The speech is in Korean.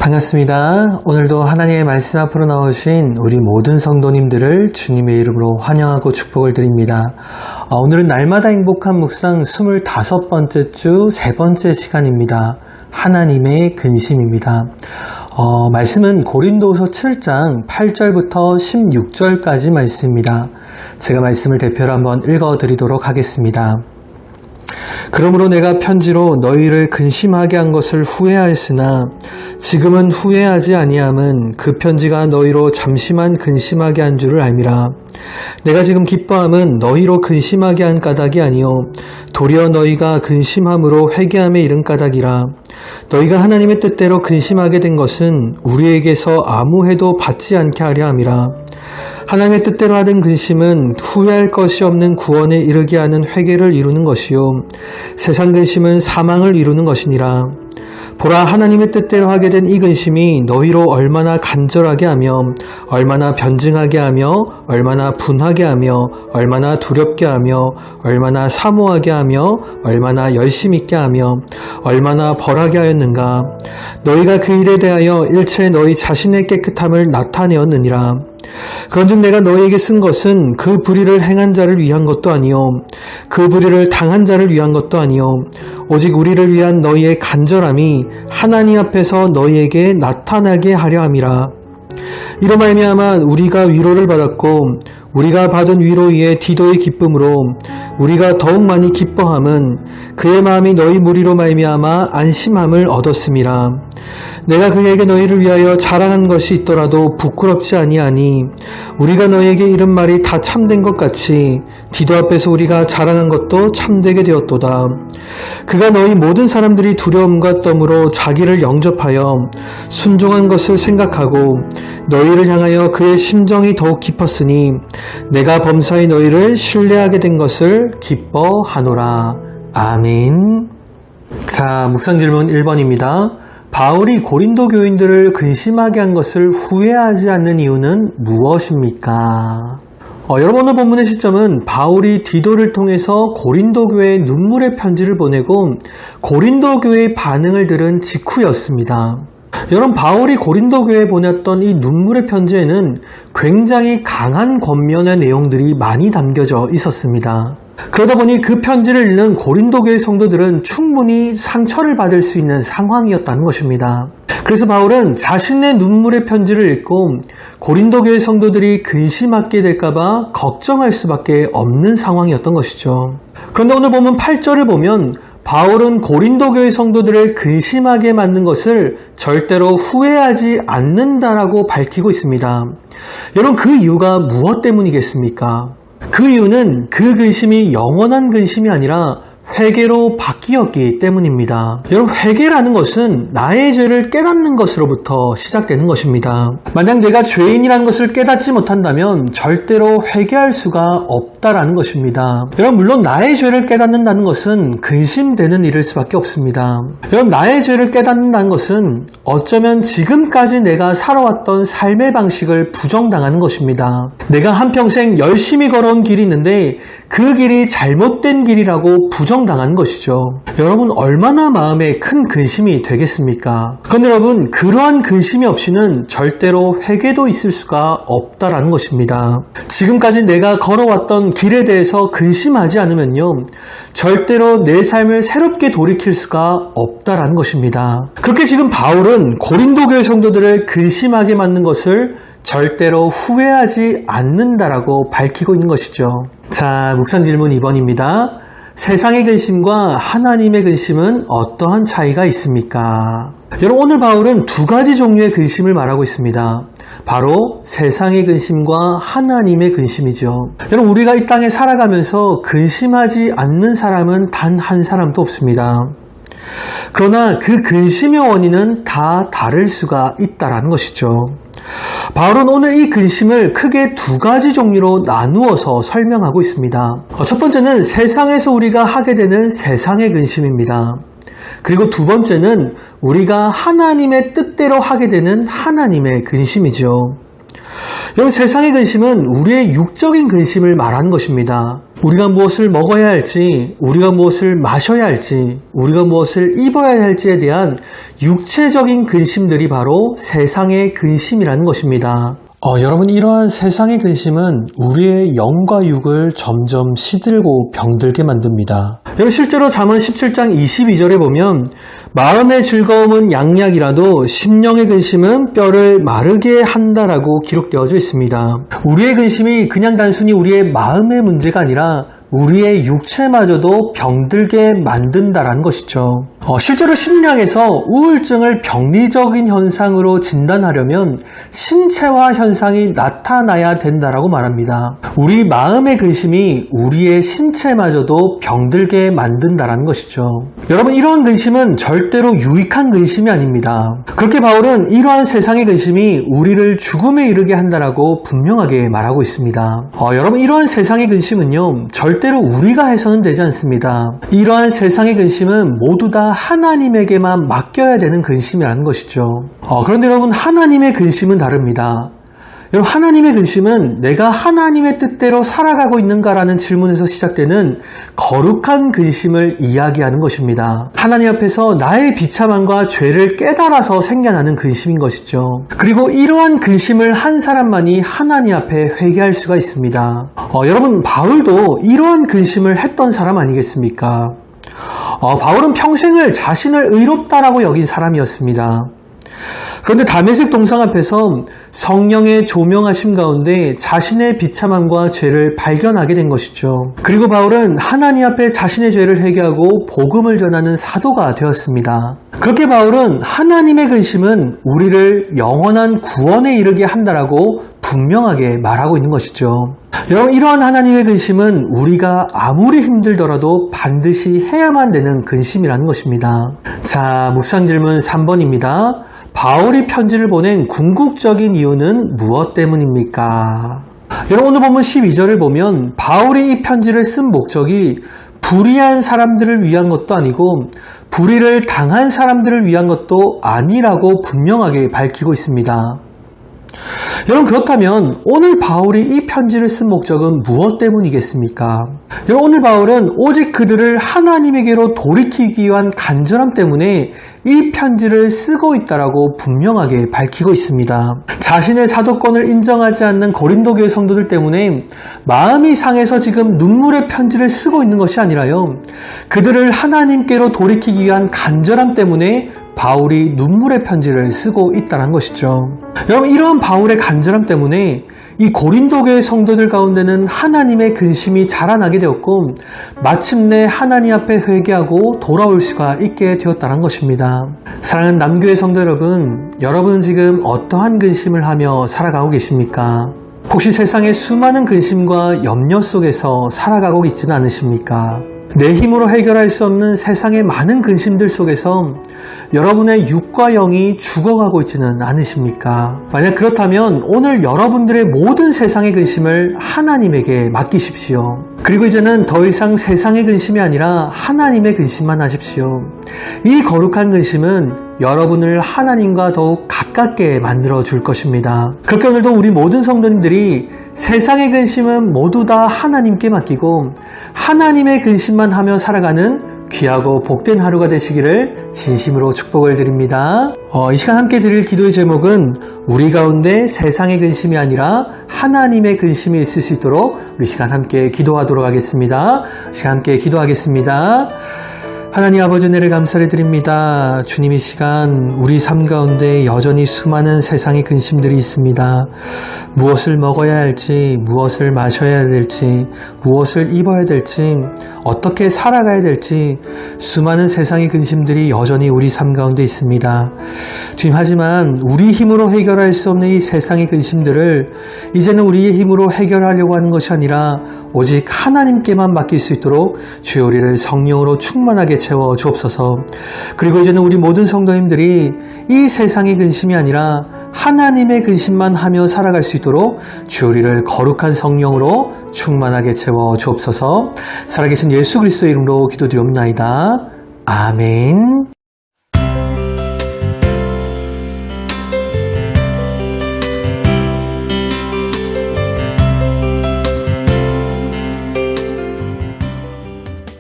반갑습니다. 오늘도 하나님의 말씀 앞으로 나오신 우리 모든 성도님들을 주님의 이름으로 환영하고 축복을 드립니다. 오늘은 날마다 행복한 묵상 25번째 주 3번째 시간입니다. 하나님의 근심입니다. 말씀은 고린도후서 7장 8절부터 16절까지 말씀입니다. 제가 말씀을 대표로 한번 읽어드리도록 하겠습니다. 그러므로 내가 편지로 너희를 근심하게 한 것을 후회하였으나 지금은 후회하지 아니함은 그 편지가 너희로 잠시만 근심하게 한 줄을 알미라. 내가 지금 기뻐함은 너희로 근심하게 한 까닭이 아니요 도리어 너희가 근심함으로 회개함에 이른 까닭이라. 너희가 하나님의 뜻대로 근심하게 된 것은 우리에게서 아무 해도 받지 않게 하려 함이라. 하나님의 뜻대로 하던 근심은 후회할 것이 없는 구원에 이르게 하는 회개를 이루는 것이요 세상 근심은 사망을 이루는 것이니라. 보라, 하나님의 뜻대로 하게 된 이 근심이 너희로 얼마나 간절하게 하며 얼마나 변증하게 하며 얼마나 분하게 하며 얼마나 두렵게 하며 얼마나 사모하게 하며 얼마나 열심 있게 하며 얼마나 벌하게 하였는가. 너희가 그 일에 대하여 일체 너희 자신의 깨끗함을 나타내었느니라. 그런즉 내가 너희에게 쓴 것은 그 불의를 행한 자를 위한 것도 아니요 그 불의를 당한 자를 위한 것도 아니요 오직 우리를 위한 너희의 간절함이 하나님 앞에서 너희에게 나타나게 하려 함이라. 이로 말미암아 우리가 위로를 받았고 우리가 받은 위로 위에 디도의 기쁨으로 우리가 더욱 많이 기뻐함은 그의 마음이 너희 무리로 말미암아 안심함을 얻었음이라. 내가 그에게 너희를 위하여 자랑한 것이 있더라도 부끄럽지 아니하니 우리가 너희에게 이른 말이 다 참된 것 같이 디도 앞에서 우리가 자랑한 것도 참되게 되었도다. 그가 너희 모든 사람들이 두려움과 덤으로 자기를 영접하여 순종한 것을 생각하고 너희를 향하여 그의 심정이 더욱 깊었으니 내가 범사의 너희를 신뢰하게 된 것을 기뻐하노라. 아멘. 자, 묵상 질문 1번입니다. 바울이 고린도 교인들을 근심하게 한 것을 후회하지 않는 이유는 무엇입니까? 여러분, 오늘 본문의 시점은 바울이 디도를 통해서 고린도 교회에 눈물의 편지를 보내고 고린도 교회의 반응을 들은 직후였습니다. 여러분, 바울이 고린도 교회에 보냈던 이 눈물의 편지에는 굉장히 강한 권면의 내용들이 많이 담겨져 있었습니다. 그러다 보니 그 편지를 읽는 고린도 교회 성도들은 충분히 상처를 받을 수 있는 상황이었다는 것입니다. 그래서 바울은 자신의 눈물의 편지를 읽고 고린도 교회 성도들이 근심하게 될까봐 걱정할 수밖에 없는 상황이었던 것이죠. 그런데 오늘 보면 8절을 보면 바울은 고린도 교회 성도들을 근심하게 만든 것을 절대로 후회하지 않는다라고 밝히고 있습니다. 여러분, 그 이유가 무엇 때문이겠습니까? 그 이유는 그 근심이 영원한 근심이 아니라 회개로 바뀌었기 때문입니다. 여러분, 회개라는 것은 나의 죄를 깨닫는 것으로부터 시작되는 것입니다. 만약 내가 죄인이라는 것을 깨닫지 못한다면 절대로 회개할 수가 없다라는 것입니다. 여러분, 물론 나의 죄를 깨닫는다는 것은 근심되는 일일 수밖에 없습니다. 여러분, 나의 죄를 깨닫는다는 것은 어쩌면 지금까지 내가 살아왔던 삶의 방식을 부정당하는 것입니다. 내가 한평생 열심히 걸어온 길이 있는데 그 길이 잘못된 길이라고 부정당한 것이죠. 여러분, 얼마나 마음에 큰 근심이 되겠습니까? 그런데 여러분, 그러한 근심이 없이는 절대로 회개도 있을 수가 없다라는 것입니다. 지금까지 내가 걸어왔던 길에 대해서 근심하지 않으면요, 절대로 내 삶을 새롭게 돌이킬 수가 없다라는 것입니다. 그렇게 지금 바울은 고린도 교회 성도들을 근심하게 만든 것을 절대로 후회하지 않는다라고 밝히고 있는 것이죠. 자, 묵상 질문 2번입니다. 세상의 근심과 하나님의 근심은 어떠한 차이가 있습니까? 여러분, 오늘 바울은 두 가지 종류의 근심을 말하고 있습니다. 바로 세상의 근심과 하나님의 근심이죠. 여러분, 우리가 이 땅에 살아가면서 근심하지 않는 사람은 단 한 사람도 없습니다. 그러나 그 근심의 원인은 다 다를 수가 있다는 것이죠. 바울은 오늘 이 근심을 크게 두 가지 종류로 나누어서 설명하고 있습니다. 첫 번째는 세상에서 우리가 하게 되는 세상의 근심입니다. 그리고 두 번째는 우리가 하나님의 뜻대로 하게 되는 하나님의 근심이죠. 여러분, 세상의 근심은 우리의 육적인 근심을 말하는 것입니다. 우리가 무엇을 먹어야 할지, 우리가 무엇을 마셔야 할지, 우리가 무엇을 입어야 할지에 대한 육체적인 근심들이 바로 세상의 근심이라는 것입니다. 여러분, 이러한 세상의 근심은 우리의 영과 육을 점점 시들고 병들게 만듭니다. 여러분, 실제로 잠언 17장 22절에 보면 마음의 즐거움은 양약이라도 심령의 근심은 뼈를 마르게 한다라고 기록되어져 있습니다. 우리의 근심이 그냥 단순히 우리의 마음의 문제가 아니라 우리의 육체마저도 병들게 만든다라는 것이죠. 실제로 심리학에서 우울증을 병리적인 현상으로 진단하려면 신체화 현상이 나타나야 된다라고 말합니다. 우리 마음의 근심이 우리의 신체마저도 병들게 만든다라는 것이죠. 여러분, 이러한 근심은 절대로 유익한 근심이 아닙니다. 그렇게 바울은 이러한 세상의 근심이 우리를 죽음에 이르게 한다라고 분명하게 말하고 있습니다. 여러분, 이러한 세상의 근심은요, 절대로 우리가 해서는 되지 않습니다. 이러한 세상의 근심은 모두 다 하나님에게만 맡겨야 되는 근심이라는 것이죠. 그런데 여러분, 하나님의 근심은 다릅니다. 여러분, 하나님의 근심은 내가 하나님의 뜻대로 살아가고 있는가라는 질문에서 시작되는 거룩한 근심을 이야기하는 것입니다. 하나님 앞에서 나의 비참함과 죄를 깨달아서 생겨나는 근심인 것이죠. 그리고 이러한 근심을 한 사람만이 하나님 앞에 회개할 수가 있습니다. 여러분, 바울도 이러한 근심을 했던 사람 아니겠습니까? 바울은 평생을 자신을 의롭다라고 여긴 사람이었습니다. 그런데 다메섹 동상 앞에서 성령의 조명하심 가운데 자신의 비참함과 죄를 발견하게 된 것이죠. 그리고 바울은 하나님 앞에 자신의 죄를 회개하고 복음을 전하는 사도가 되었습니다. 그렇게 바울은 하나님의 근심은 우리를 영원한 구원에 이르게 한다라고 분명하게 말하고 있는 것이죠. 여러분, 이러한 하나님의 근심은 우리가 아무리 힘들더라도 반드시 해야만 되는 근심이라는 것입니다. 자, 묵상 질문 3번입니다. 바울이 편지를 보낸 궁극적인 이유는 무엇 때문입니까? 여러분, 오늘 본문 12절을 보면 바울이 이 편지를 쓴 목적이 불의한 사람들을 위한 것도 아니고 불의를 당한 사람들을 위한 것도 아니라고 분명하게 밝히고 있습니다. 여러분, 그렇다면 오늘 바울이 이 편지를 쓴 목적은 무엇 때문이겠습니까? 여러분, 오늘 바울은 오직 그들을 하나님에게로 돌이키기 위한 간절함 때문에 이 편지를 쓰고 있다라고 분명하게 밝히고 있습니다. 자신의 사도권을 인정하지 않는 고린도 교회 성도들 때문에 마음이 상해서 지금 눈물의 편지를 쓰고 있는 것이 아니라요, 그들을 하나님께로 돌이키기 위한 간절함 때문에 바울이 눈물의 편지를 쓰고 있다는 것이죠. 여러분, 이러한 바울의 간절함 때문에 이 고린도 교회 성도들 가운데는 하나님의 근심이 자라나게 되었고 마침내 하나님 앞에 회개하고 돌아올 수가 있게 되었다는 것입니다. 사랑하는 남교회 성도 여러분, 여러분은 지금 어떠한 근심을 하며 살아가고 계십니까? 혹시 세상의 수많은 근심과 염려 속에서 살아가고 있지는 않으십니까? 내 힘으로 해결할 수 없는 세상의 많은 근심들 속에서 여러분의 육과 영이 죽어가고 있지는 않으십니까? 만약 그렇다면 오늘 여러분들의 모든 세상의 근심을 하나님에게 맡기십시오. 그리고 이제는 더 이상 세상의 근심이 아니라 하나님의 근심만 하십시오. 이 거룩한 근심은 여러분을 하나님과 더욱 가깝게 만들어 줄 것입니다. 그렇게 오늘도 우리 모든 성도님들이 세상의 근심은 모두 다 하나님께 맡기고 하나님의 근심만 하며 살아가는 귀하고 복된 하루가 되시기를 진심으로 축복을 드립니다. 이 시간 함께 드릴 기도의 제목은 우리 가운데 세상의 근심이 아니라 하나님의 근심이 있을 수 있도록 우리 시간 함께 기도하도록 하겠습니다. 시간 함께 기도하겠습니다. 하나님 아버지, 은혜를 감사를 드립니다. 주님, 이 시간 우리 삶 가운데 여전히 수많은 세상의 근심들이 있습니다. 무엇을 먹어야 할지, 무엇을 마셔야 될지, 무엇을 입어야 될지, 어떻게 살아가야 될지 수많은 세상의 근심들이 여전히 우리 삶 가운데 있습니다. 주님, 하지만 우리 힘으로 해결할 수 없는 이 세상의 근심들을 이제는 우리의 힘으로 해결하려고 하는 것이 아니라 오직 하나님께만 맡길 수 있도록 주여 우리를 성령으로 충만하게 채워 주옵소서. 그리고 이제는 우리 모든 성도님들이 이 세상의 근심이 아니라 하나님의 근심만 하며 살아갈 수 있도록 주여 우리를 거룩한 성령으로 충만하게 채워 주옵소서. 살아계신 예수 그리스도의 이름으로 기도드리옵나이다. 아멘.